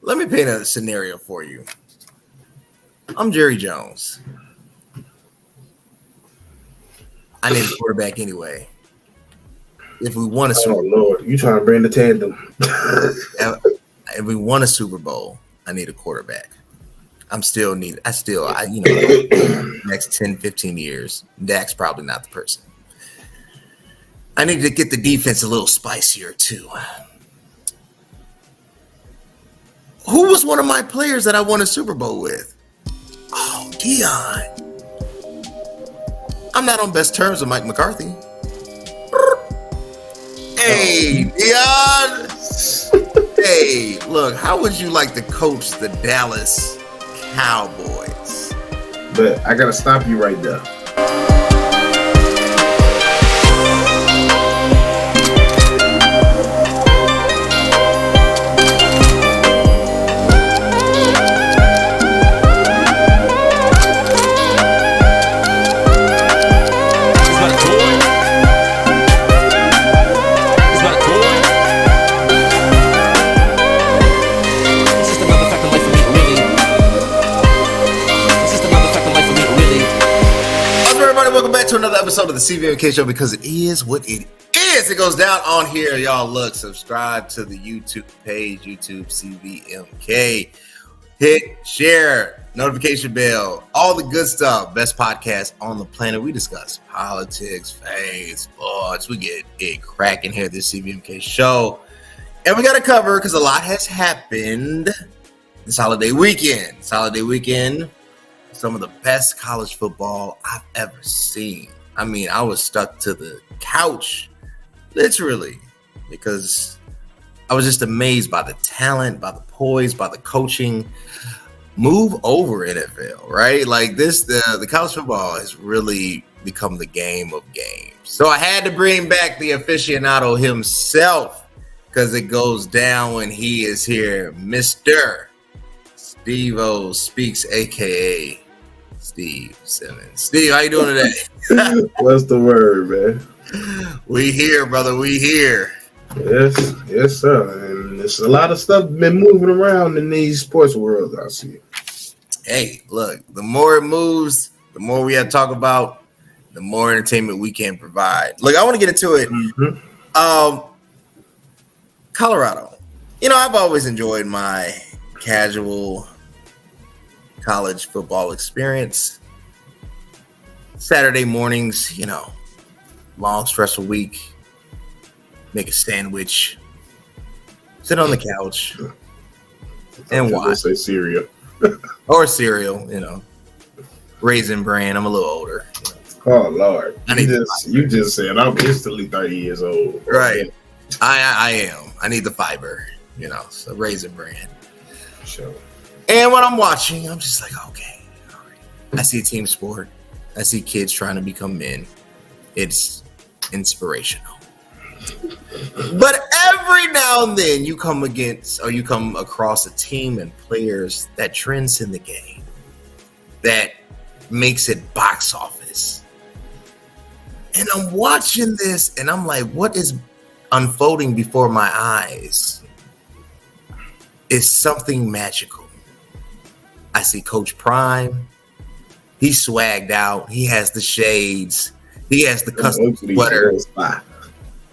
Let me paint a scenario for you. I'm Jerry Jones. I need a quarterback anyway. If we won a Super Bowl, Lord, you trying to bring the tandem? if we won a Super Bowl, I need a quarterback. Next 10, 15 years, Dak's probably not the person. I need to get the defense a little spicier too. Who was one of my players that I won a Super Bowl with? Oh, Deion. I'm not on best terms with Mike McCarthy. Hey, Deion. Hey, look, how would you like to coach the Dallas Cowboys? But I got to stop you right there. To another episode of the CVMK Show, because it is what it is. It goes down on here, y'all. Look, subscribe to the YouTube page, YouTube CVMK. Hit share, notification bell, all the good stuff. Best podcast on the planet. We discuss politics, faith, sports. We get it cracking here at this CVMK Show, and we got to cover because a lot has happened this holiday weekend. Some of the best college football I've ever seen. I mean, I was stuck to the couch, literally, because I was just amazed by the talent, by the poise, by the coaching. Move over, NFL, right? Like this, the college football has really become the game of games. So I had to bring back the aficionado himself because it goes down when he is here, Mr. Steve-O Speaks, a.k.a. Steve Simmons. Steve, how you doing today? What's the word, man? We here, brother. We here. Yes, sir. And there's a lot of stuff been moving around in these sports worlds, I see. Hey, look, the more it moves, the more we have to talk about, the more entertainment we can provide. Look, I want to get into it. Mm-hmm. Colorado. You know, I've always enjoyed my casual college football experience. Saturday mornings, you know, long stressful week, make a sandwich, sit on the couch, and watch. Say cereal. Or cereal, you know, Raisin Bran. I'm a little older. Oh Lord, you just said I'm instantly 30 years old. Right, I am. I need the fiber, you know. So Raisin Bran. Sure. And when I'm watching, I'm just like, okay, all right. I see a team sport. I see kids trying to become men. It's inspirational. But every now and then you come across a team and players that trends in the game, that makes it box office. And I'm watching this and I'm like, what is unfolding before my eyes? It's something magical. I see Coach Prime. He's swagged out. He has the shades. He has the custom sweater.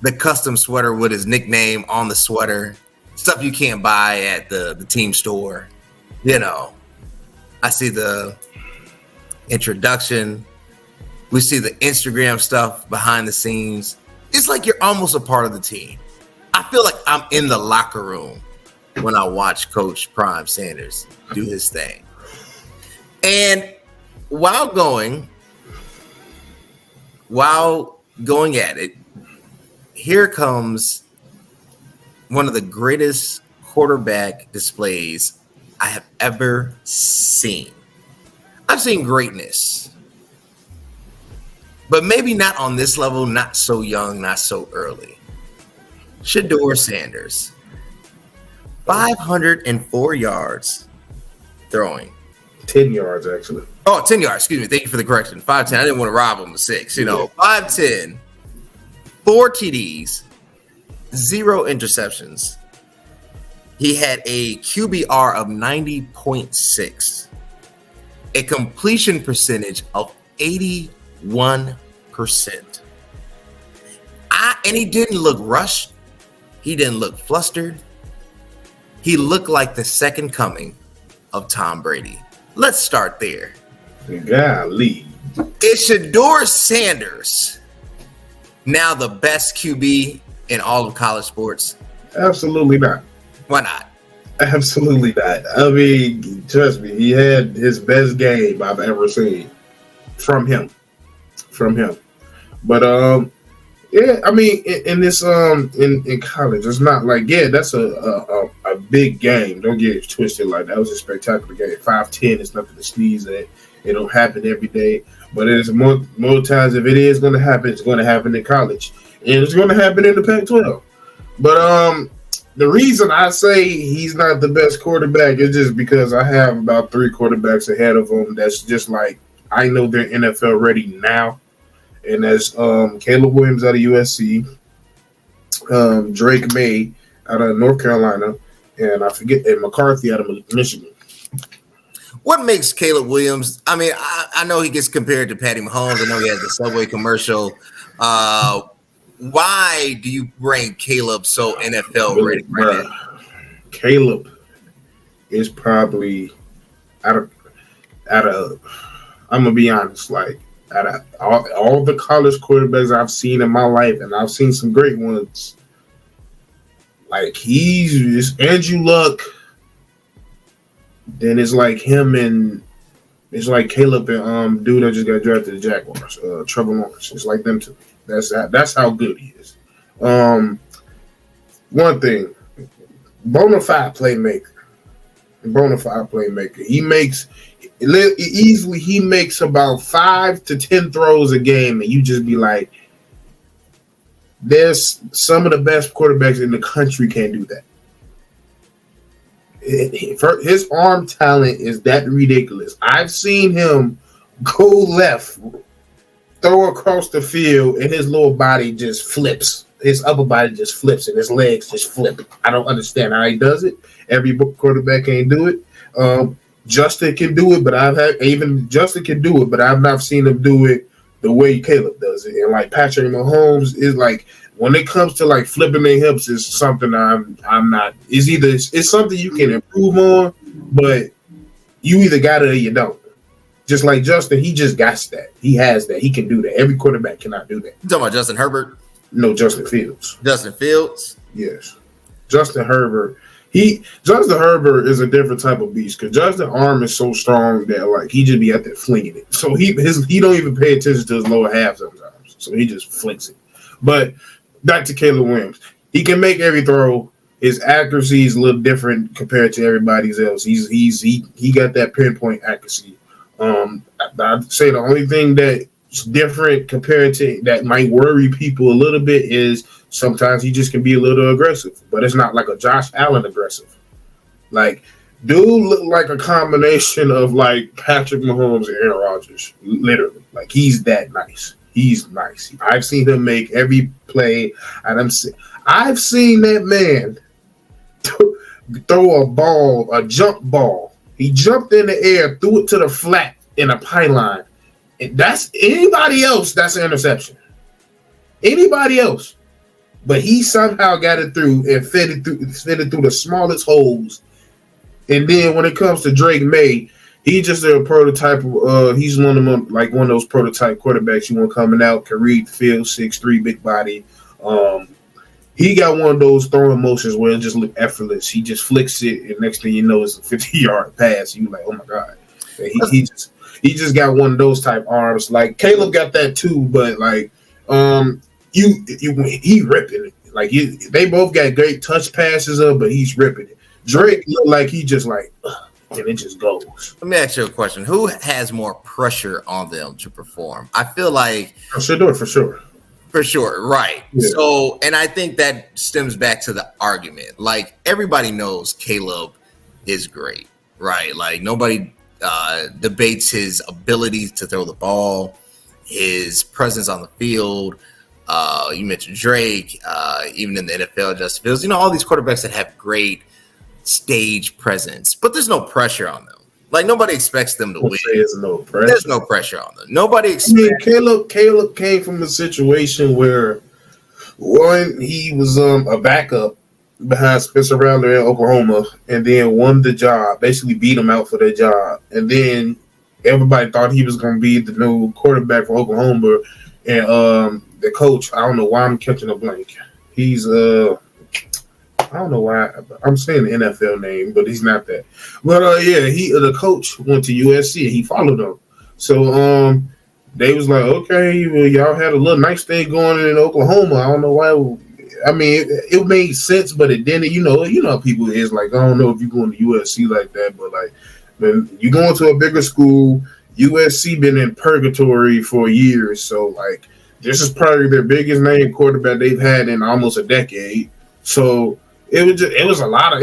The custom sweater with his nickname on the sweater. Stuff you can't buy at the team store. You know, I see the introduction. We see the Instagram stuff behind the scenes. It's like you're almost a part of the team. I feel like I'm in the locker room when I watch Coach Prime Sanders do his thing. And while going at it, here comes one of the greatest quarterback displays I have ever seen. I've seen greatness, but maybe not on this level, not so young, not so early. Sheduer Sanders, 504 yards throwing. 10 yards, actually. Oh, 10 yards. Excuse me. Thank you for the correction. 5'10". I didn't want to rob him with 6. You know, 5'10", 4 TDs, 0 interceptions. He had a QBR of 90.6, a completion percentage of 81%. And he didn't look rushed. He didn't look flustered. He looked like the second coming of Tom Brady. Let's start there. Golly. Is Sheduer Sanders now the best QB in all of college sports? Absolutely not. Why not? Absolutely not. I mean, trust me, he had his best game I've ever seen from him. But yeah, I mean, in this in college, it's not like, yeah, that's a big game. Don't get it twisted. Like, that was a spectacular game. 5-10 is nothing to sneeze at. It don't happen every day, but it's more times, if it is going to happen, it's going to happen in college, and it's going to happen in the Pac-12. But the reason I say he's not the best quarterback is just because I have about 3 quarterbacks ahead of him that's just like, I know they're NFL ready now. And that's Caleb Williams out of USC, Drake May out of North Carolina, and and McCarthy out of Michigan. What makes Caleb Williams? I mean, I know he gets compared to Patty Mahomes. I know he has the Subway commercial. Why do you rank Caleb so NFL ready right now? Caleb is probably out of I'm gonna be honest, like, out of all the college quarterbacks I've seen in my life, and I've seen some great ones, like, he's Andrew Luck. Then it's like him and it's like Caleb and dude that just got drafted to the Jaguars, Trevor Lawrence. It's like them two. That's how good he is. One thing, bona fide playmaker. He makes about 5 to 10 throws a game, and you just be like, there's some of the best quarterbacks in the country can't do that. His arm talent is that ridiculous. I've seen him go left, throw across the field, and his little body just flips. His upper body just flips, and his legs just flip. I don't understand how he does it. Every quarterback can't do it. Justin can do it, but Justin can do it, but I've not seen him do it the way Caleb does it. And like Patrick Mahomes is like, when it comes to like flipping their hips, is something I'm not. It's something you can improve on, but you either got it or you don't. Just like Justin, he just got that. He has that. He can do that. Every quarterback cannot do that. You talking about Justin Herbert? No, Justin Fields. Justin Fields? Yes. Justin Herbert. Justin Herbert is a different type of beast because Justin's arm is so strong that like he just be out there flinging it. So he don't even pay attention to his lower half sometimes. So he just flicks it. But back to Caleb Williams. He can make every throw. His accuracy is a little different compared to everybody else. He got that pinpoint accuracy. I'd say the only thing that's different compared to that might worry people a little bit is sometimes he just can be a little aggressive, but it's not like a Josh Allen aggressive. Like, dude look like a combination of like Patrick Mahomes and Aaron Rodgers, literally. Like, he's that nice. He's nice. I've seen him make every play, and I've seen that man throw a jump ball. He jumped in the air, threw it to the flat in a pylon. And that's anybody else, that's an interception. Anybody else. But he somehow got it through and fed it through the smallest holes. And then when it comes to Drake May, he's just a prototype. He's one of them, like one of those prototype quarterbacks you want coming out, can read the field, 6'3", big body. He got one of those throwing motions where it just look effortless. He just flicks it, and next thing you know, it's a 50-yard pass. You like, oh my god. He just got one of those type arms. Like Caleb got that too, but like he ripping it. Like they both got great touch passes up, but he's ripping it. Drake look like he just like, and it just goes. Let me ask you a question: who has more pressure on them to perform? I feel like Sheduer for sure. For sure, right. Yeah. So, and I think that stems back to the argument. Like, everybody knows Caleb is great, right? Like, nobody debates his ability to throw the ball, his presence on the field. You mentioned Drake, even in the NFL, Justin Fields. You know, all these quarterbacks that have great stage presence, but there's no pressure on them. Like nobody expects them to win. There's no pressure. There's no pressure on them. Nobody expects. Caleb came from a situation where one, he was a backup behind Spencer Rattler in Oklahoma, and then won the job, basically beat him out for that job, and then everybody thought he was going to be the new quarterback for Oklahoma, and the coach, I don't know why I'm catching a blank. He's I don't know why I'm saying the NFL name, but he's not that. But the coach went to USC and he followed them. So they was like, okay, well, y'all had a little nice thing going in Oklahoma. I don't know why. I mean, it made sense, but it didn't. You know, people is like, I don't know if you're going to USC like that, but like, when you going to a bigger school, USC been in purgatory for years, so like, this is probably their biggest name quarterback they've had in almost a decade. So it was more.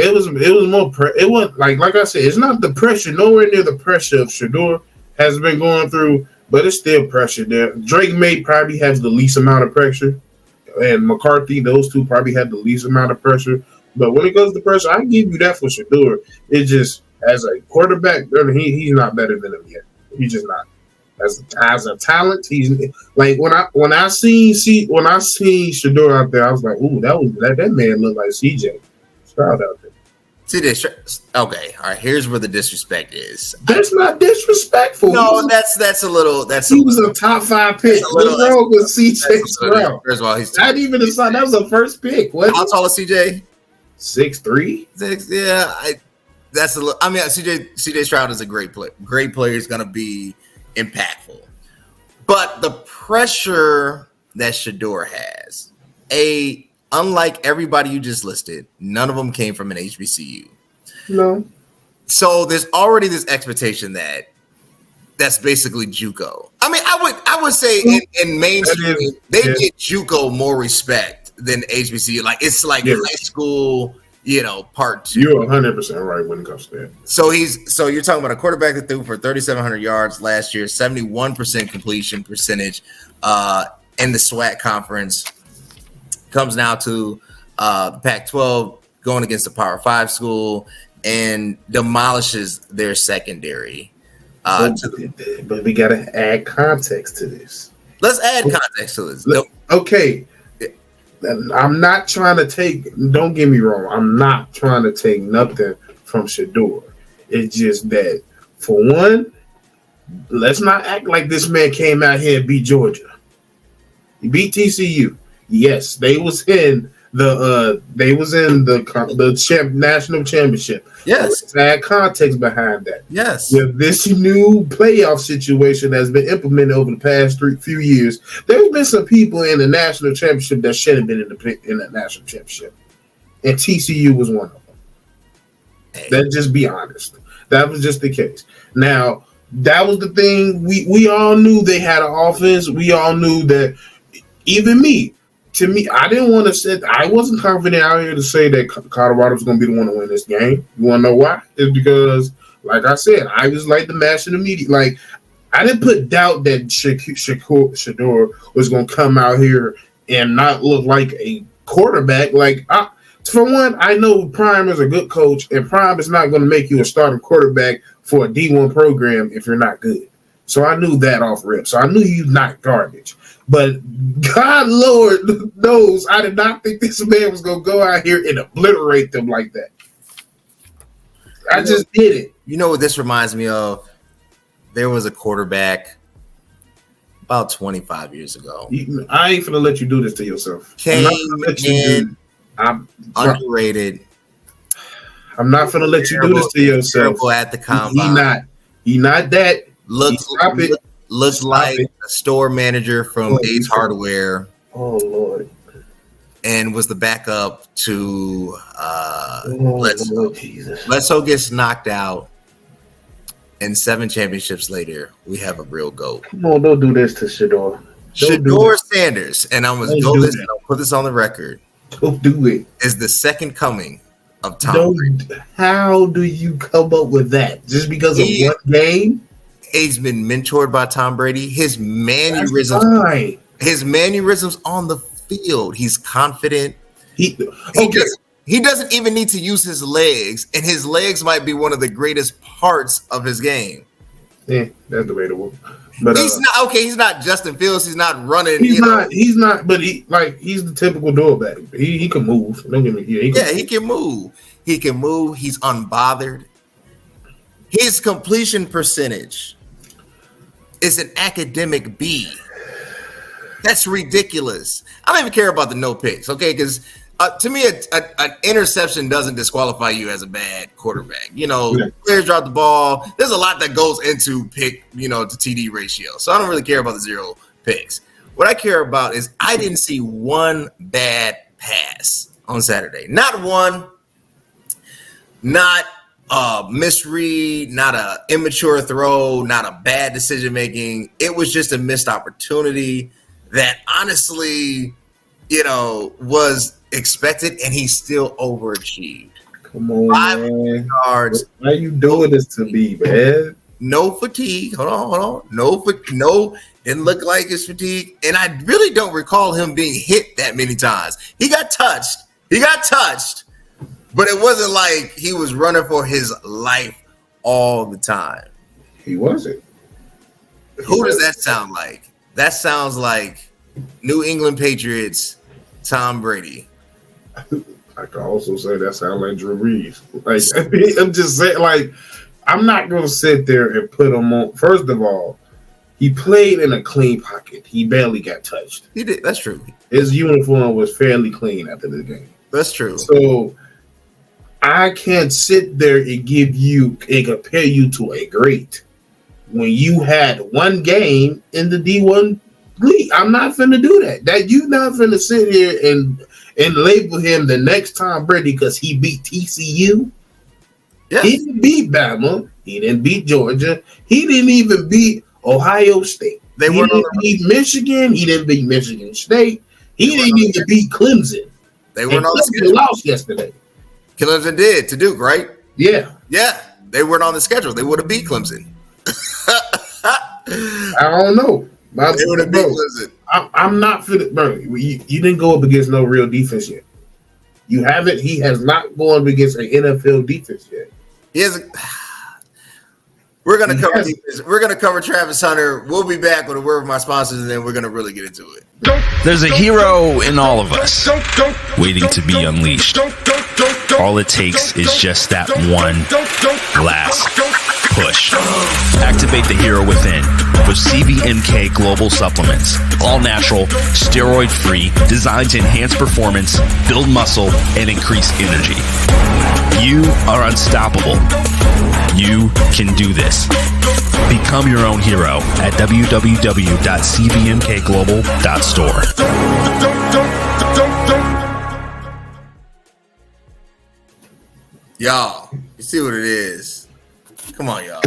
It was like I said, it's not the pressure, nowhere near the pressure of Sheduer has been going through, but it's still pressure there. Drake May probably has the least amount of pressure, and McCarthy, those two probably had the least amount of pressure. But when it goes to pressure, I give you that for Sheduer. It's just as a quarterback, he's not better than him yet. He's just not. As a talent, he's like when I seen Sheduer out there, I was like, ooh, that man looked like CJ Stroud out there. Okay, all right. Here's where the disrespect is. That's not disrespectful. No, that's a little. He was a top 5 pick. What's wrong with CJ Stroud? First of all, he's not even a son. That was a first pick. What? How tall is CJ? 6'3". 6. Yeah, that's a little. I mean, CJ Stroud is a great player. Great player is going to be impactful, but the pressure that Sheduer has, unlike everybody you just listed, none of them came from an HBCU. No. So there's already this expectation that's basically JUCO. I mean, I would say in mainstream they get JUCO more respect than HBCU. Like it's like high school. Part 2. You're 100% right when it comes to that. So you're talking about a quarterback that threw for 3,700 yards last year, 71% completion percentage in the SWAC conference. Comes now to the Pac-12, going against a Power 5 school, and demolishes their secondary. But we got to add context to this. Let's add context to this. Okay. I'm not trying to take, don't get me wrong, I'm not trying to take nothing from Sheduer. It's just that, for one, let's not act like this man came out here and beat Georgia. He beat TCU. Yes, they was in the national championship. Yes. Let's add context behind that. Yes. With this new playoff situation that's been implemented over the past few years, there's been some people in the national championship that should have been in the national championship, and TCU was one of them. Let's just be honest. That was just the case. Now, that was the thing. We all knew they had an offense. We all knew that. Even me. To me, I didn't want to say, I wasn't confident out here to say that Colorado was going to be the one to win this game. You want to know why? It's because, like I said, I was like the match in the media. Like, I didn't put doubt that Sheduer was going to come out here and not look like a quarterback. Like, for one, I know Prime is a good coach, and Prime is not going to make you a starting quarterback for a D1 program if you're not good. So I knew that off rip. So I knew you're not garbage. But God Lord knows I did not think this man was going to go out here and obliterate them like that. I just did it. You know what this reminds me of? There was a quarterback about 25 years ago. I ain't finna let you do this to yourself. I'm underrated. I'm not finna let you do this to yourself. At the combine. He not that. Looks like a store manager from Ace Hardware. Oh Lord! And was the backup to Bledsoe gets knocked out, and 7 championships later, we have a real GOAT. Come on, don't do this to Sheduer. Sheduer Sanders, and I'm gonna go this. And I'll put this on the record. Don't do it. Is the second coming of Tom Brady. How do you come up with that? Just because of one game? He's been mentored by Tom Brady. His mannerisms on the field. He's confident. He He doesn't even need to use his legs, and his legs might be one of the greatest parts of his game. Yeah, that's debatable. But he's not okay. He's not Justin Fields. He's not running. He's not. But he's the typical doorback. He can move. Don't get me. He can move. He can move. He's unbothered. His completion percentage is an academic B. That's ridiculous. I don't even care about the no picks, okay? Because to me, an interception doesn't disqualify you as a bad quarterback. Players drop the ball. There's a lot that goes into pick, to TD ratio. So I don't really care about the 0 picks. What I care about is I didn't see one bad pass on Saturday. Not one. Not a misread, not a immature throw, not a bad decision making. It was just a missed opportunity that honestly, was expected, and he still overachieved. Come on, 5 man. Yards. Why are you doing this to me, man? No fatigue. Hold on. No, didn't look like his fatigue. And I really don't recall him being hit that many times. He got touched, but it wasn't like he was running for his life all the time. He wasn't. Who does that sound like? That sounds like New England Patriots, Tom Brady. I can also say that sounds like Drew Brees. I'm just saying, I'm not going to sit there and put him on. First of all, he played in a clean pocket. He barely got touched. He did. That's true. His uniform was fairly clean after the game. That's true. So I can't sit there and compare you to a great when you had one game in the D1 league. I'm not finna do that. That you not finna sit here and label him the next Tom Brady because he beat TCU. Yes. He didn't beat Bama. He didn't beat Georgia. He didn't even beat Ohio State. He didn't beat Michigan. He didn't beat Michigan State. He didn't even beat Clemson. They weren't on the schedule. Lost yesterday. Clemson did to Duke, right? Yeah. Yeah. They weren't on the schedule. They would have beat Clemson. I don't know. They would have beat Clemson. I'm not fit, bro. You didn't go up against no real defense yet. You haven't. He has not gone up against an NFL defense yet. He hasn't. We're gonna cover defense. We're gonna cover Travis Hunter. We'll be back with a word from my sponsors, and then we're gonna really get into it. There's a hero in all of us, waiting to be unleashed. All it takes is just that one last push. Activate the hero within with CVMK Global Supplements. All natural, steroid-free, designed to enhance performance, build muscle, and increase energy. You are unstoppable. You can do this. Become your own hero at www.cvmkglobal.store. Y'all, you see what it is. Come on, y'all.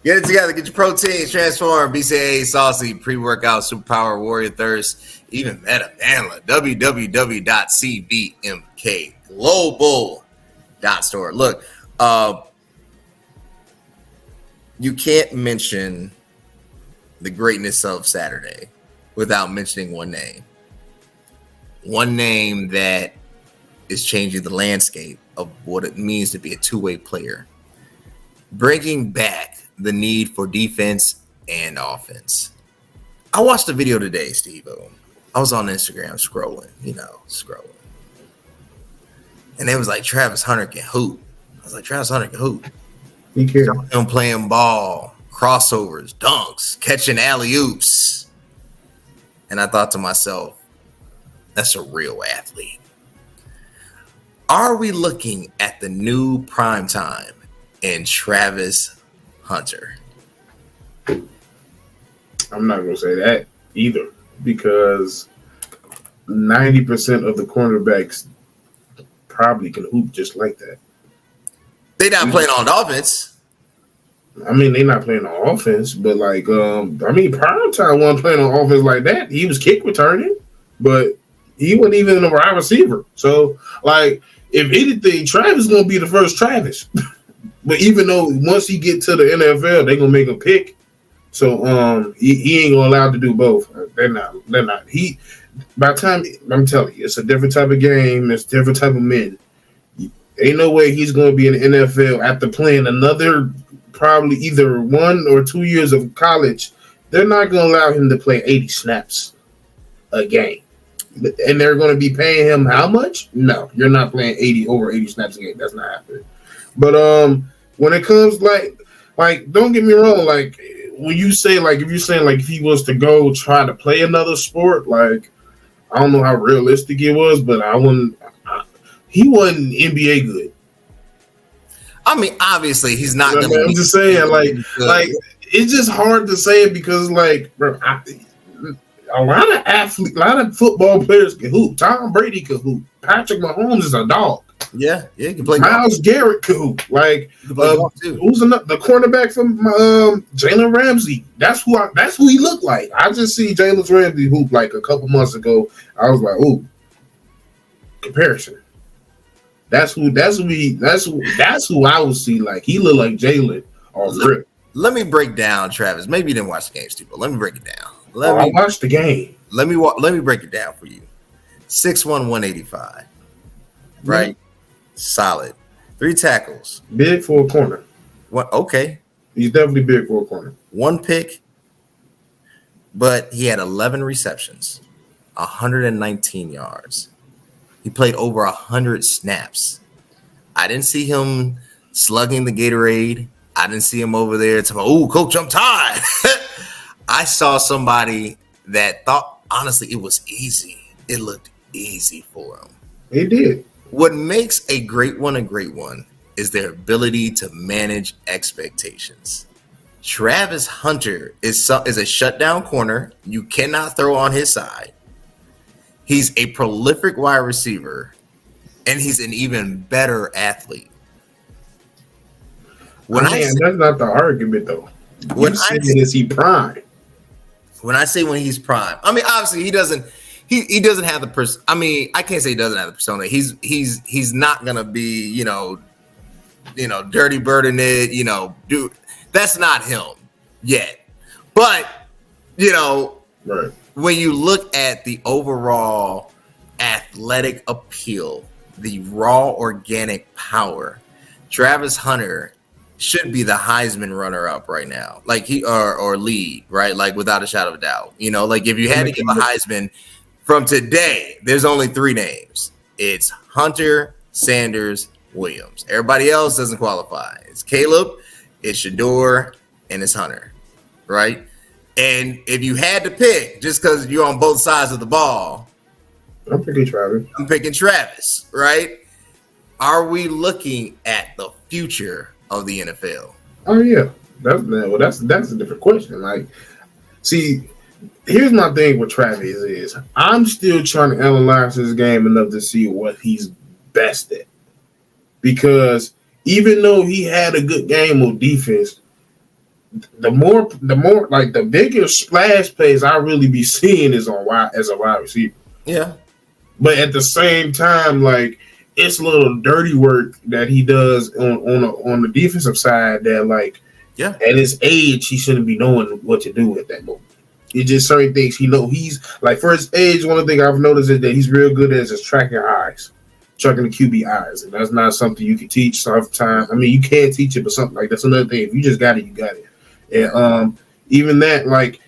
Get it together. Get your proteins, transform, BCAA, saucy, pre-workout, superpower, warrior thirst, even meta Manla. www.cvmkglobal.store. Look, you can't mention the greatness of Saturday without mentioning one name. One name that is changing the landscape of what it means to be a two-way player. Bringing back the need for defense and offense. I watched a video today, Steve-O. I was on Instagram scrolling. And it was like Travis Hunter can hoop. I was like, Travis Hunter can hoop. He can. Him playing ball, crossovers, dunks, catching alley-oops. And I thought to myself, that's a real athlete. Are we looking at the new prime time in Travis Hunter? I'm not going to say that either, because 90% of the cornerbacks probably can hoop just like that. They not playing on offense. I mean, they not playing on offense, but Primetime wasn't playing on offense like that. He was kick returning, but he wasn't even a wide receiver. So, if anything, Travis going to be the first Travis. But even though once he get to the NFL, they going to make him pick. So, he ain't going to allow to do both. They're not. By the time, I'm telling you, it's a different type of game. It's a different type of men. Ain't no way he's going to be in the NFL after playing another probably either 1 or 2 years of college. They're not going to allow him to play 80 snaps a game. And they're going to be paying him how much? No, you're not playing over 80 snaps a game. That's not happening. But when it comes like don't get me wrong, like when you say like if you're saying like if he was to go try to play another sport, like I don't know how realistic it was, but he wasn't NBA good. I mean, obviously he's not. I'm just saying, like it's just hard to say it because like bro, a lot of athletes, a lot of football players can hoop. Tom Brady can hoop. Patrick Mahomes is a dog. Yeah, he can play. Myles Garrett can hoop. Like who's the cornerback from Jalen Ramsey? That's who he looked like. I just see Jalen Ramsey hoop like a couple months ago. I was like, ooh, comparison. That's who I would see. Like he looked like Jalen or Rip. Let me break down, Travis. Maybe you didn't watch the games too, but let me break it down. I watched the game. Let me break it down for you. 6'1", 185. Right? Solid. 3 tackles. Big for a corner. What? Okay. He's definitely big for a corner. 1 pick, but he had 11 receptions, 119 yards. He played over 100 snaps. I didn't see him slugging the Gatorade. I didn't see him over there talking, "Oh, coach, I'm tired." I saw somebody that thought, honestly, it was easy. It looked easy for him. He did. What makes a great one is their ability to manage expectations. Travis Hunter is a shutdown corner. You cannot throw on his side. He's a prolific wide receiver, and he's an even better athlete. That's not the argument, though. Is he prime? When I say when he's prime, I mean obviously he doesn't have the person. I mean, I can't say he doesn't have the persona. He's not gonna be dirty birding it. Dude, that's not him yet. But right. When you look at the overall athletic appeal, the raw organic power, Travis Hunter should be the Heisman runner-up right now, like or lead, right? Like without a shadow of a doubt. Like if you had to give a Heisman from today, there's only 3 names. It's Hunter, Sanders, Williams. Everybody else doesn't qualify. It's Caleb, it's Sheduer, and it's Hunter, right? And if you had to pick, just because you're on both sides of the ball, I'm picking Travis, right? Are we looking at the future of the NFL? Oh yeah, that's a different question. Like, see, here's my thing with Travis is I'm still trying to analyze his game enough to see what he's best at, because even though he had a good game on defense, the more like the bigger splash plays I really be seeing is as a wide receiver. Yeah, but at the same time, like, it's a little dirty work that he does on the defensive side that, like, yeah, at his age, he shouldn't be knowing what to do at that moment. It's just certain things he know. He's like, for his age, one of the things I've noticed is that he's real good at is tracking the QB eyes, and that's not something you can teach sometimes. I mean, you can teach it, but something like that's another thing. If you just got it, you got it. And even that, like,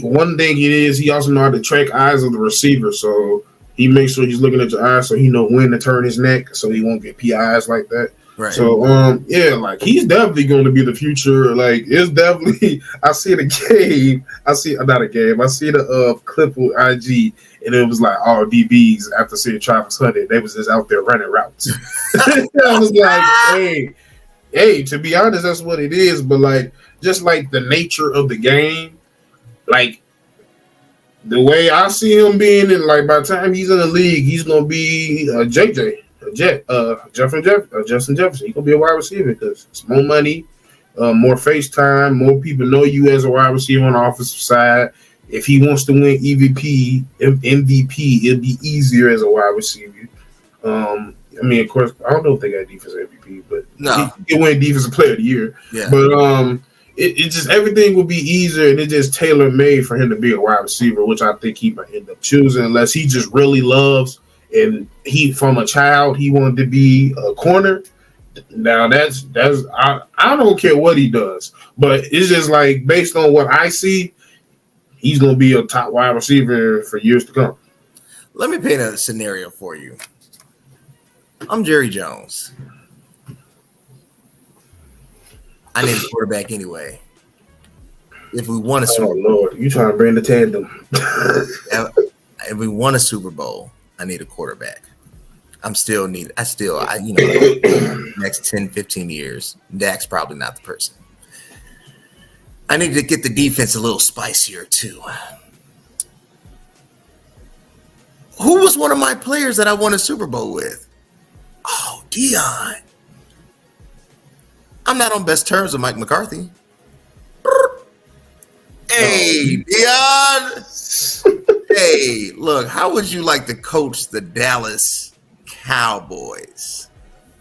one thing it is, he also know how to track eyes of the receiver, so he makes sure he's looking at your eyes so he know when to turn his neck so he won't get PIs like that. Right. So, yeah, like, he's definitely going to be the future. Like, it's definitely – I see the game. I see the clip with IG, and it was like all DBs after seeing Travis Hunter. They was just out there running routes. I was like, hey, to be honest, that's what it is. But, like, just like the nature of the game, like, the way I see him being in, like, by the time he's in the league, he's gonna be Justin Jefferson. He's gonna be a wide receiver because it's more money, more face time, more people know you as a wide receiver on the offensive side. If he wants to win MVP, it'll be easier as a wide receiver. I mean, of course, I don't know if they got defensive MVP, but no, he can win defensive player of the year. Yeah. But it just everything will be easier, and it's just tailor made for him to be a wide receiver, which I think he might end up choosing unless he just really loves and he from a child he wanted to be a corner. Now that's I don't care what he does, but it's just like based on what I see, he's gonna be a top wide receiver for years to come. Let me paint a scenario for you. I'm Jerry Jones. I need a quarterback anyway. If we won a Super Bowl, Lord, you trying to bring the tandem? If we won a Super Bowl, I need a quarterback. Next 10, 15 years, Dak's probably not the person. I need to get the defense a little spicier too. Who was one of my players that I won a Super Bowl with? Oh, Dion. I'm not on best terms with Mike McCarthy. Hey, Dion. Hey, look, how would you like to coach the Dallas Cowboys?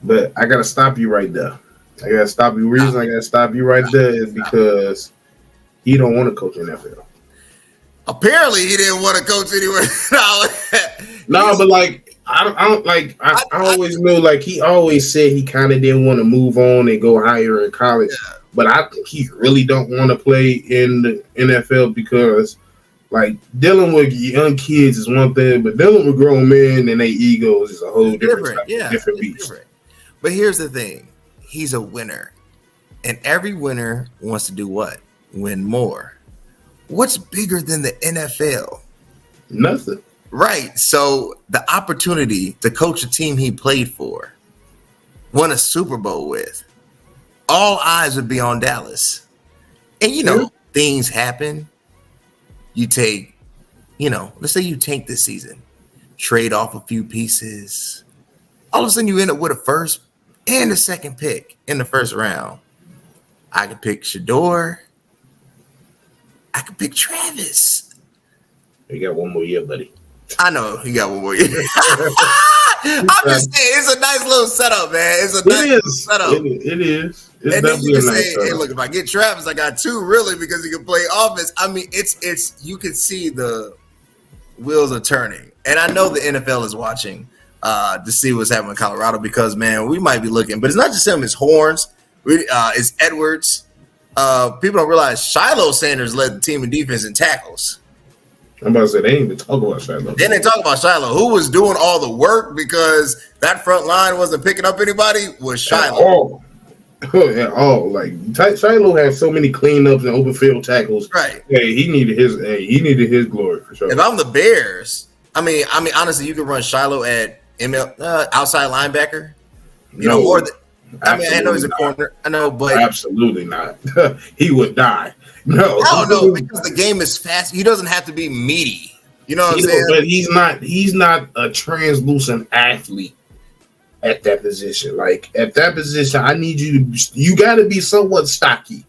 But I got to stop you right there. I got to stop you. Reason I got to stop you right there is because he don't want to coach in NFL. Apparently, he didn't want to coach anywhere. No, but like I always knew, like he always said he kind of didn't want to move on and go higher in college. Yeah. But I think he really don't want to play in the NFL because, like, dealing with young kids is one thing, but dealing with grown men and their egos is a whole different beast. Different. But here's the thing: he's a winner, and every winner wants to do what? Win more. What's bigger than the NFL? Nothing. Right. So the opportunity to coach a team he played for, won a Super Bowl with, all eyes would be on Dallas. And, things happen. You take, let's say you tank this season, trade off a few pieces. All of a sudden you end up with a first and a second pick in the first round. I could pick Sheduer. I could pick Travis. You got one more year, buddy. I know he got one more year. I'm just saying, it's a nice little setup, man. It's a nice little setup. It is. It's and then you can say, nice hey, look, if I get Travis, I got two, really, because he can play offense. I mean, it's you can see the wheels are turning. And I know the NFL is watching to see what's happening in Colorado because, man, we might be looking. But it's not just him. It's Horns. It's Edwards. People don't realize Shiloh Sanders led the team in defense and tackles. I'm about to say, they ain't even talk about Shiloh. Then they talk about Shiloh. Who was doing all the work because that front line wasn't picking up anybody was Shiloh. At all. Like, Shiloh had so many cleanups and open field tackles. Right. Hey, he needed his glory for sure. If I'm the Bears, I mean, honestly, you could run Shiloh at outside linebacker. More than. I mean, I know he's a corner. I know, but absolutely not. He would die. No, because the game is fast. He doesn't have to be meaty. You know what I'm saying? But he's not a translucent athlete at that position. Like at that position, I need you got to be somewhat stocky.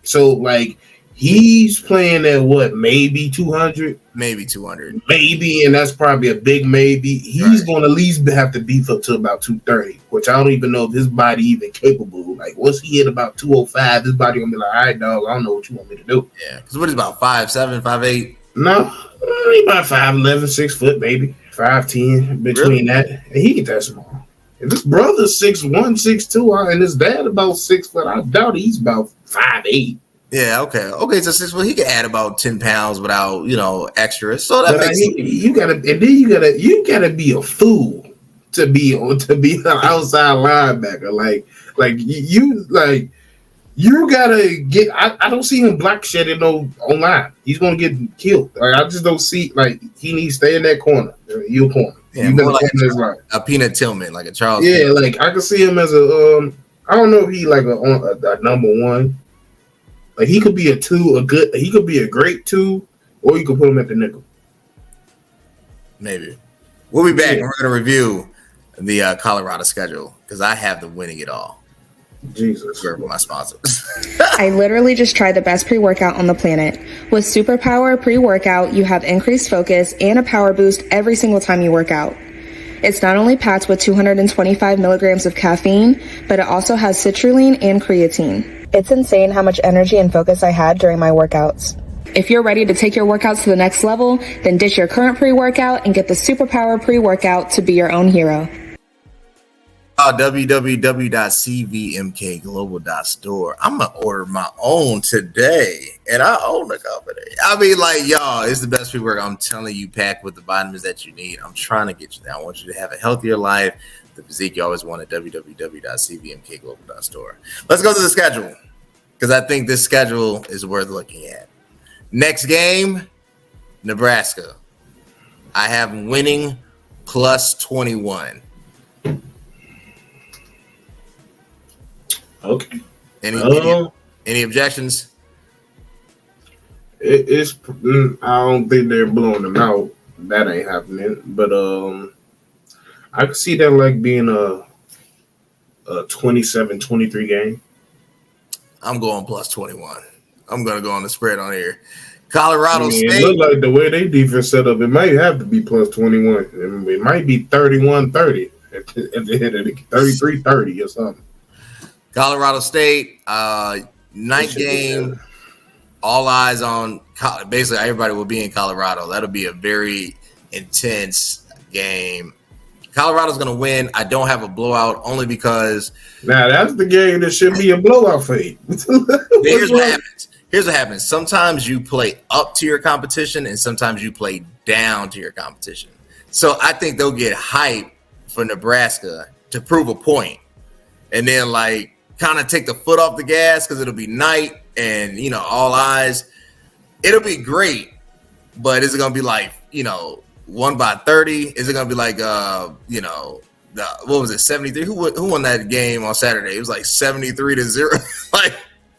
So like he's playing at what, maybe 200? Maybe 200. Maybe, and that's probably a big maybe. He's going to at least have to beef up to about 230, which I don't even know if his body even capable. Like once he hit about 205, his body going to be like, all right, dog, I don't know what you want me to do. Yeah, because what is about 5'7", 5'8"? No, he about 5'11", 6 foot, maybe 5'10", between that. And he get that small. And this brother's 6'1", 6'2", and his dad about 6 foot. I doubt he's about 5'8". Yeah, okay. So 6 foot, he can add about 10 pounds without extra. So that makes you gotta be a fool to be an outside linebacker. You gotta get. I don't see him black shedding online. He's gonna get killed. Like, I just don't see he needs to stay in that corner. You'll corner. Yeah, more like a Peanut Tillman, like a Charles. Yeah, Tillman. Like I can see him as a. I don't know if he like a number one. Like he could be he could be a great 2, or you could put him at the nickel. Maybe. We'll be back and we're going to review the Colorado schedule because I have the winning it all. Jesus. For my sponsors. I literally just tried the best pre-workout on the planet. With Superpower pre-workout, you have increased focus and a power boost every single time you work out. It's not only packed with 225 milligrams of caffeine, but it also has citrulline and creatine. It's insane how much energy and focus I had during my workouts. If you're ready to take your workouts to the next level, then ditch your current pre-workout and get the Superpower pre-workout to be your own hero. www.cvmkglobal.store. I'm going to order my own today, and I own the company. I mean, like, y'all, it's the best pre-workout. I'm telling you, packed with the vitamins that you need. I'm trying to get you there. I want you to have a healthier life, the physique you always want at www.cvmkglobal.store. Let's go to the schedule, because I think this schedule is worth looking at. Next game, Nebraska. I have winning plus 21. Okay. Any objections? I don't think they're blowing them out. That ain't happening. But I could see that like being a 27-23 game. I'm going plus 21. I'm going to go on the spread on here. Colorado State. It look like the way they defense set up, it might have to be plus 21. It might be 31-30 at the head of the 33-30 or something. Colorado State, night game, all eyes on basically everybody will be in Colorado. That'll be a very intense game. Colorado's going to win. I don't have a blowout only because now that's the game that should be a blowout for you. Here's what happens. Sometimes you play up to your competition and sometimes you play down to your competition. So I think they'll get hype for Nebraska to prove a point. And then like kind of take the foot off the gas because it'll be night and, you know, all eyes. It'll be great, but is it going to be like, you know, 1 by 30? Is it going to be like, you know, what was it, 73? Who won that game on Saturday? It was like 73-0. Like,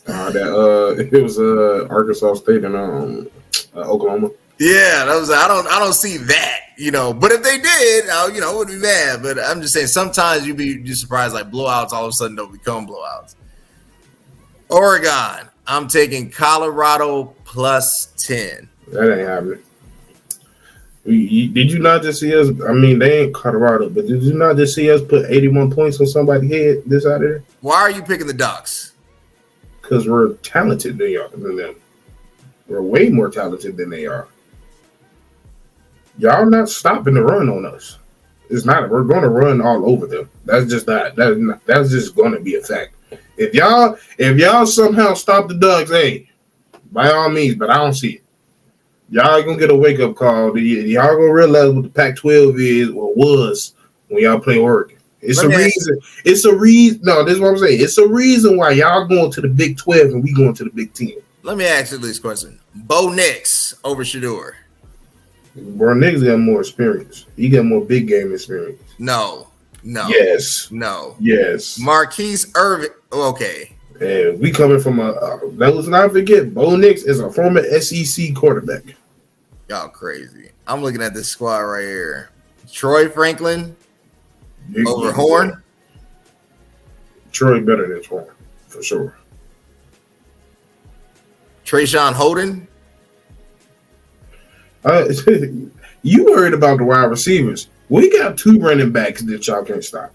it was Arkansas State and Oklahoma. Yeah, that was. I don't see that, you know. But if they did, you know, I wouldn't be mad. But I'm just saying, sometimes you'd be surprised, like blowouts all of a sudden don't become blowouts. Oregon, I'm taking Colorado plus 10. That ain't happening. Did you not just see us? I mean, they ain't Colorado, but did you not just see us put 81 points on somebody's head this out there? Why are you picking the Ducks? Because we're talented than them. We're way more talented than they are. Y'all not stopping the run on us. It's not. We're going to run all over them. That's just not. That's just going to be a fact. If y'all somehow stop the Ducks, hey, by all means. But I don't see it. Y'all gonna get a wake up call. Y'all gonna realize what the Pac-12 is or was when y'all play Oregon. It's a reason. It's a reason. No, this is what I'm saying. It's a reason why y'all going to the Big 12 and we going to the Big 10. Let me ask you this question: Bo Nix over Sheduer. Bro, Nix got more experience. He got more big game experience. No. Yes. No. Yes. Marquise Irvin. Okay. And we coming from let's not forget, Bo Nix is a former SEC quarterback. Y'all crazy. I'm looking at this squad right here. Troy Franklin over Horn. Troy better than Horn, for sure. Trayshawn Holden. You worried about the wide receivers. We got 2 running backs that y'all can't stop.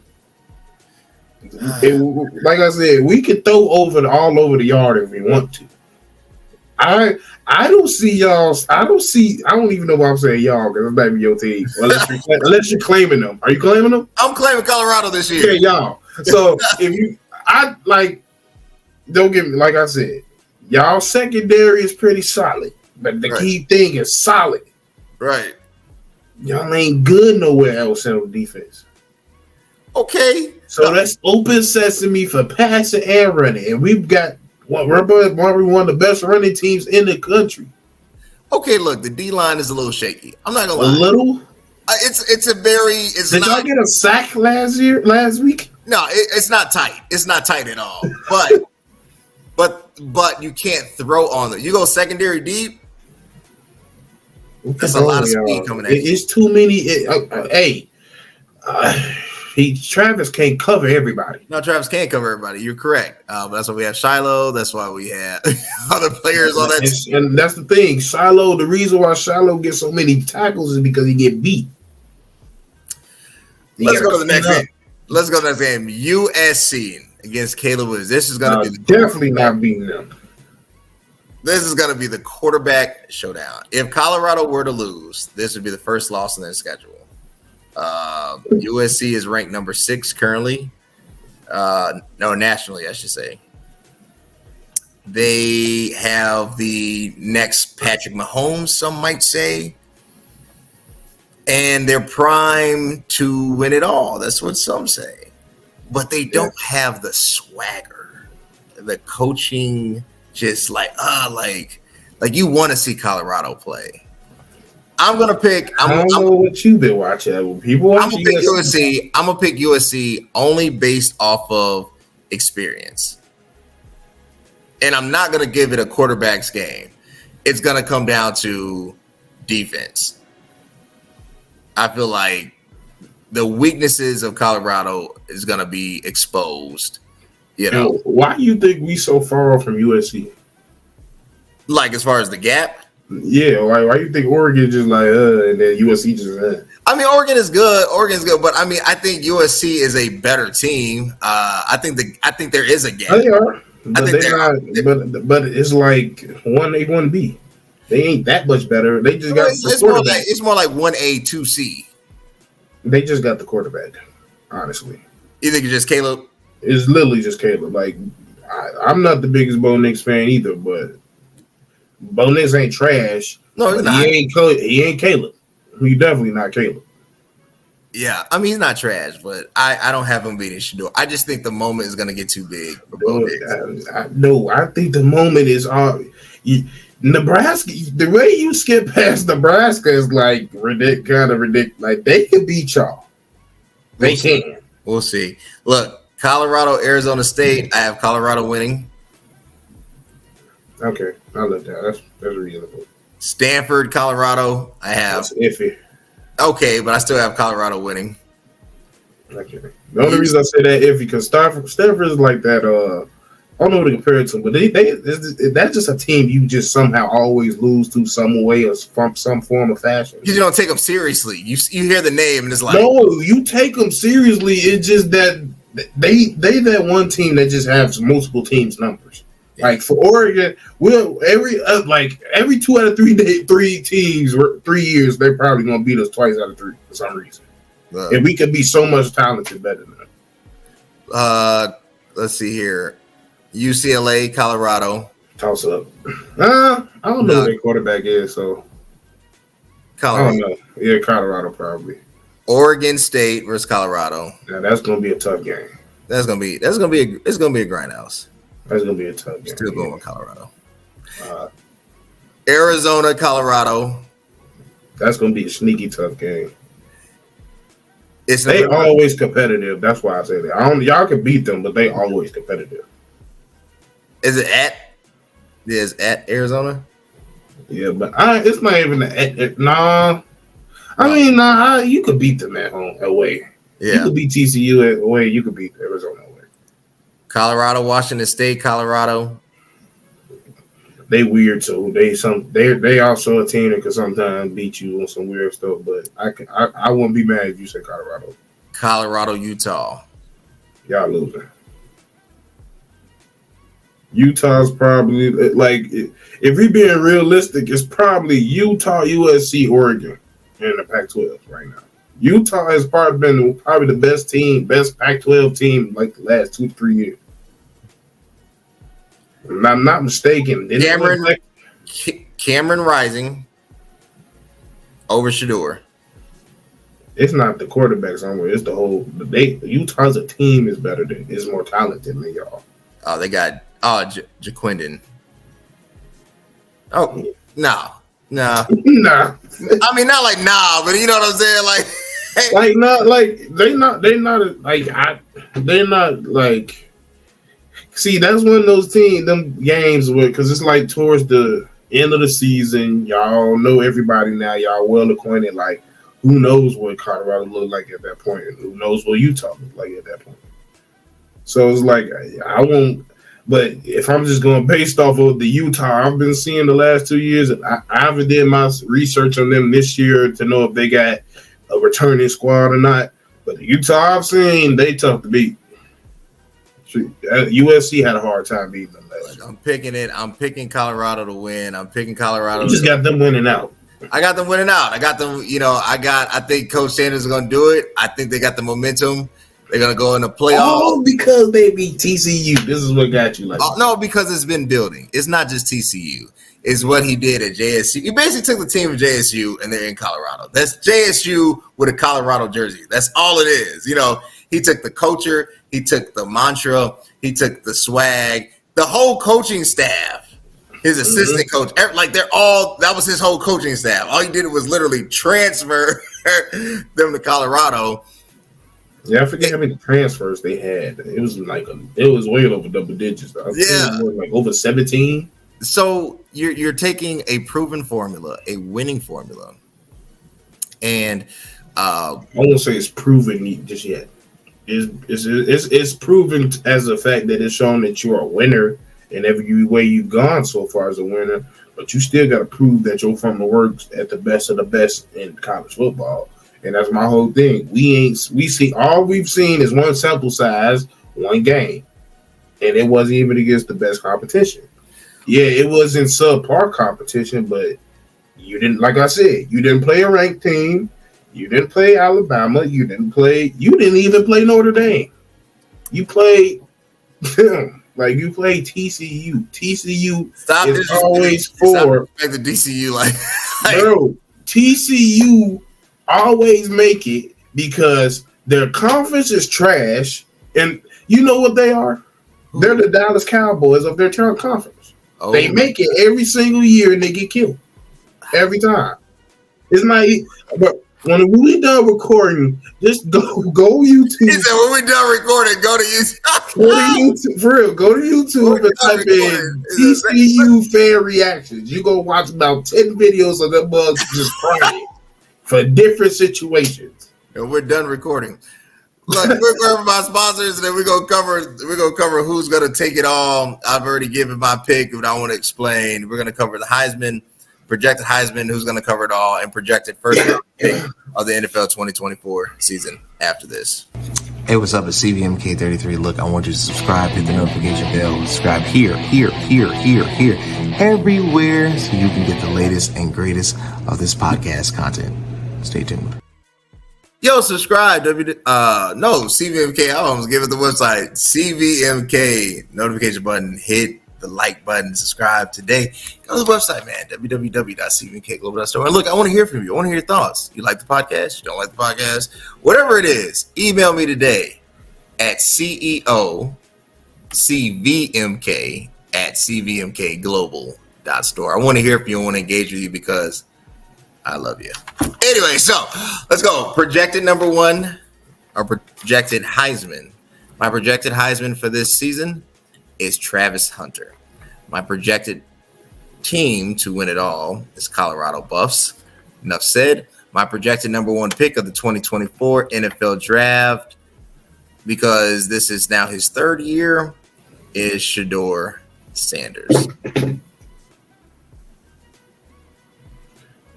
Like I said, we can throw all over the yard if we want to. I don't see y'all. I don't even know why I'm saying y'all because it's maybe your team. Unless you're claiming them. Are you claiming them? I'm claiming Colorado this year. Yeah, y'all. So don't get me. Like I said, y'all secondary is pretty solid, but the key thing is solid. Right. Y'all ain't good nowhere else on defense. Okay. So that's open sesame for passing and running, and we've got one of the best running teams in the country. Okay, look, the D line is a little shaky. I'm not gonna lie. A little. Did y'all get a sack last week? No, it's not tight. It's not tight at all. But you can't throw on it. You go secondary deep. That's a lot of speed coming at you. It's too many. Travis can't cover everybody. No, Travis can't cover everybody. You're correct. But that's why we have Shiloh. That's why we have other players on that. And that's the thing. Shiloh, the reason why Shiloh gets so many tackles is because he get beat. Let's go to the next game. USC against Caleb Williams. This is going to be definitely not beating them. This is going to be the quarterback showdown. If Colorado were to lose, this would be the first loss in their schedule. USC is ranked number 6 currently. No, nationally, I should say. They have the next Patrick Mahomes, some might say. And they're primed to win it all. That's what some say. But they don't have the swagger. The coaching just like you want to see Colorado play. I'm gonna pick. I don't know what you've been watching. People watch I'm gonna pick USC. I'm gonna pick USC only based off of experience, and I'm not gonna give it a quarterback's game. It's gonna come down to defense. I feel like the weaknesses of Colorado is gonna be exposed. You know, why do you think we so far off from USC? Like as far as the gap. Yeah, why you think Oregon just like and then USC just I mean, Oregon is good. Oregon's good, but I mean, I think USC is a better team. I think there is a gap. They are, but but it's like 1A, 1B. They ain't that much better. They just got the quarterback. It's more like 1A, 2C. They just got the quarterback. Honestly, You think it's just Caleb? It's literally just Caleb. Like I'm not the biggest Bo Nix fan either, but Bo Nix ain't trash. No, he's not. He ain't Caleb. He's definitely not Caleb. Yeah, I mean he's not trash, but I don't have him beating Sheduer. I just think the moment is going to get too big for Bo Nix. I think the moment is Nebraska. The way you skip past Nebraska is like kind of ridiculous. Like they can beat y'all. They can. We'll see. Look, Colorado, Arizona State. I have Colorado winning. Okay, I'll let that. That's reasonable. Stanford, Colorado. I have. That's iffy. Okay, but I still have Colorado winning. Okay. The only reason I say that iffy because Stanford is like that. I don't know what to compare it to, but that's just a team you just somehow always lose to some way or from some form of fashion. You don't take them seriously. You hear the name and it's like no, you take them seriously. It's just that they that one team that just has multiple teams numbers. Like for Oregon, every 2 out of 3 teams, 3 years, they're probably gonna beat us twice out of 3 for some reason. And we could be so much talented better than them. Let's see here. UCLA, Colorado. Toss up. I don't know who their quarterback is, so Colorado. I don't know. Yeah, Colorado probably. Oregon State versus Colorado. Yeah, that's gonna be a tough game. It's gonna be a grindhouse. That's gonna be a tough game. Still going with Colorado. Arizona, Colorado. That's gonna be a sneaky tough game. They always competitive. That's why I say that. Y'all can beat them, but they always competitive. Is it at? Is at Arizona? Yeah, but it's not even nah. You could beat them at home away. Yeah, you could beat TCU away. You could beat Arizona away. Colorado, Washington State, Colorado. They weird too. They also a team that can sometimes beat you on some weird stuff. But I wouldn't be mad if you said Colorado. Colorado, Utah. Y'all losing. Utah's probably like if we're being realistic, it's probably Utah, USC, Oregon in the Pac-12 right now. Utah has been probably the best Pac-12 team like the last 2-3 years. If I'm not mistaken. Cameron Rising over Sheduer. It's not the quarterback somewhere. It's the whole. Utah's a team is more talented than y'all. Oh, they got Jaquindon. Oh no. Nah. I mean, not like nah, but you know what I'm saying. They're not like. See, that's one of those them games where because it's like towards the end of the season, y'all know everybody now. Y'all well acquainted. Like, who knows what Colorado looked like at that point, and who knows what Utah looked like at that point. So it's like I won't. But if I'm just going based off of the Utah I've been seeing the last 2 years, and I haven't did my research on them this year to know if they got a returning squad or not. But the Utah I've seen, they tough to beat. USC had a hard time beating them last year. I'm picking it. I'm picking Colorado to win. I'm picking Colorado. You just got them winning out. I got them winning out. I got them. I think Coach Sanders is going to do it. I think they got the momentum. They're going to go in the playoffs. Oh, because they beat TCU. This is what got you like. No, because it's been building. It's not just TCU. It's what he did at JSU. He basically took the team of JSU and they're in Colorado. That's JSU with a Colorado jersey. That's all it is. He took the culture. He took the mantra. He took the swag. The whole coaching staff. His assistant coach, that was his whole coaching staff. All he did was literally transfer them to Colorado. Yeah, I forget how many transfers they had. It was way over double digits. Yeah, like over 17. So you're taking a proven formula, a winning formula, and I won't say it's proven just yet. It's proven as a fact that it's shown that you're a winner. In every way you've gone so far as a winner, but you still got to prove that you're from the works at the best of the best in college football, and that's my whole thing. We've seen is one sample size, one game, and it wasn't even against the best competition. Yeah, it was in subpar competition, but you didn't. Like I said, you didn't play a ranked team. You didn't play Alabama. You didn't even play Notre Dame. You played them. Like, you play TCU. TCU is always for the DCU. Bro, TCU always make it because their conference is trash. And you know what they are? They're the Dallas Cowboys of their current conference. Oh. They make it every single year and they get killed. Every time. It's not – but when we done recording, just go YouTube. He said, when we done recording, go to YouTube. For real, go to YouTube and type in TCU fan reactions. You go watch about 10 videos of them bugs just crying for different situations. And we're done recording. Look, we're covering my sponsors, and then we're gonna cover who's gonna take it all. I've already given my pick, but I want to explain. We're gonna cover the Heisman. Projected Heisman, who's going to cover it all, and projected first pick of the NFL 2024 season after this. Hey, what's up? It's CVMK33. Look, I want you to subscribe, hit the notification bell, subscribe here, everywhere, so you can get the latest and greatest of this podcast content. Stay tuned. Yo, subscribe. CVMK. I almost give it the website. CVMK notification button. Hit the like button, subscribe today. Go to the website, man, www.cvmkglobal.store. And look, I want to hear from you. I want to hear your thoughts. You like the podcast? You don't like the podcast? Whatever it is, email me today at CEOCVMK@cvmkglobal.store. I want to hear from you. I want to engage with you because I love you. Anyway, so let's go. Projected number one, or projected Heisman. My projected Heisman for this season is Travis Hunter. My projected team to win it all is Colorado Buffs. Enough said. My projected number one pick of the 2024 NFL Draft, because this is now his third year, is Sheduer Sanders.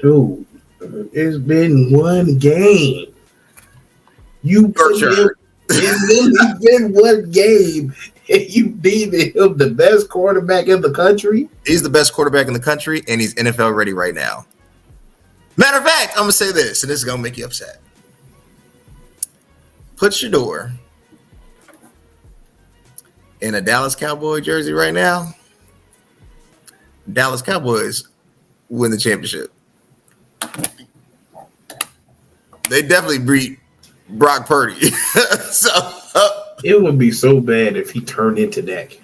Dude, it's been one game. It's been one game. You deem him the best quarterback in the country? He's the best quarterback in the country, and he's NFL ready right now. Matter of fact, I'm going to say this, and this is going to make you upset. Put Sheduer in a Dallas Cowboy jersey right now. Dallas Cowboys win the championship. They definitely beat Brock Purdy. It would be so bad if he turned into Dak.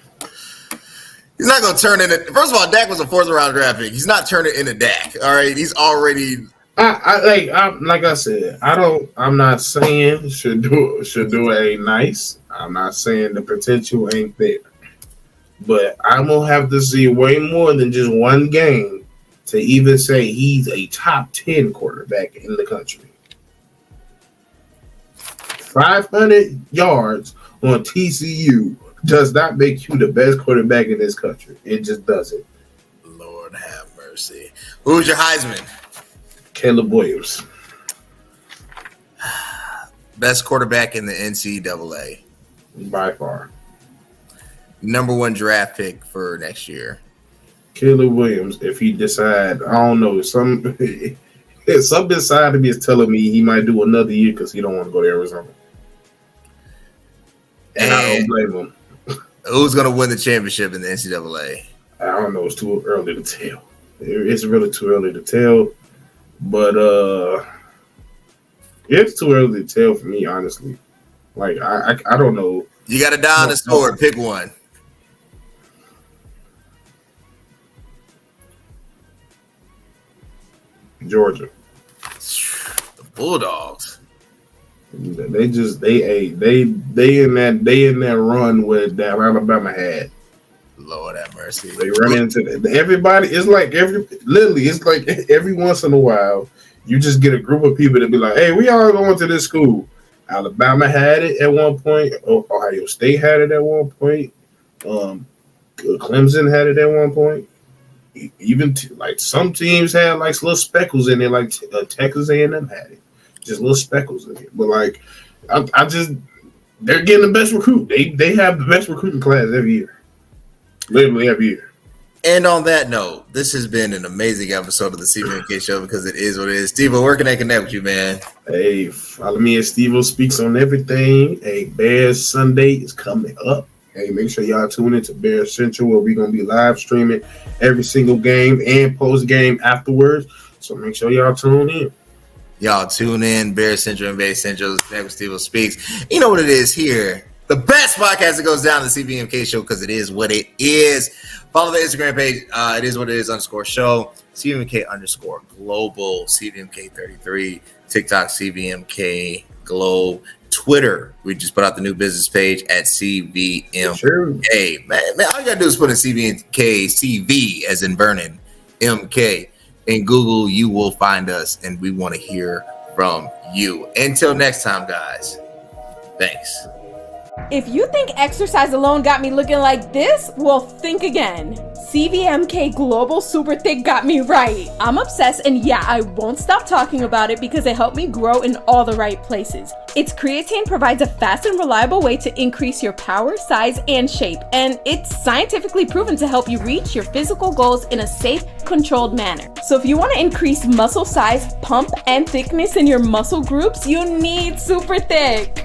He's not going to turn into. First of all, Dak was a fourth round draft pick. He's not turning into Dak. All right, he's already. Like I said, I'm not saying Sheduer ain't nice. I'm not saying the potential ain't there, but I'm gonna have to see way more than just one game to even say he's a top 10 quarterback in the country. 500 yards on TCU does not make you the best quarterback in this country. It just doesn't. Lord have mercy. Who's your Heisman? Caleb Williams. Best quarterback in the NCAA. By far. number 1 draft pick for next year. Caleb Williams, if he decide, I don't know, something inside of me is telling me he might do another year because he don't want to go to Arizona. And I don't blame him. Who's going to win the championship in the NCAA? I don't know. It's too early to tell. It's really too early to tell. But it's too early to tell for me, honestly. Like, I don't know. You got to die on the sword. Pick one. Georgia. The Bulldogs. They in that run with that Alabama had. Lord have mercy. They run into everybody. It's like every once in a while, you just get a group of people to be like, "Hey, we all going to this school." Alabama had it at one point. Ohio State had it at one point. Clemson had it at one point. Even like some teams had like little speckles in it, like Texas A&M had it, just little speckles in it. But like, they're getting the best recruit. They have the best recruiting class every year, literally every year. And on that note, this has been an amazing episode of the CBMK Show because it is what it is. Steve, where can I connect with you, man? Hey, follow me at Steve Speaks on everything. Hey, Bears Sunday is coming up. Hey, make sure y'all tune into Bears Central where we're going to be live streaming every single game and post-game afterwards. So make sure y'all tune in. Y'all tune in, Bears Central and Bears Central. Next, Steve Speaks. You know what it is here. The best podcast that goes down to the CBMK Show because it is what it is. Follow the Instagram page. It is what it is _show. CBMK _global. CBMK33. TikTok CBMK Globe. Twitter, we just put out the new business page at CBMK. Sure. Man, all you gotta do is put in CBMK, CV as in Vernon, MK. In Google, you will find us, and we want to hear from you. Until next time, guys. Thanks. If you think exercise alone got me looking like this, well, think again. CVMK Global Super Thick got me right. I'm obsessed, and yeah, I won't stop talking about it because it helped me grow in all the right places. Its creatine provides a fast and reliable way to increase your power, size, and shape, and it's scientifically proven to help you reach your physical goals in a safe, controlled manner. So if you want to increase muscle size, pump, and thickness in your muscle groups, you need Super Thick.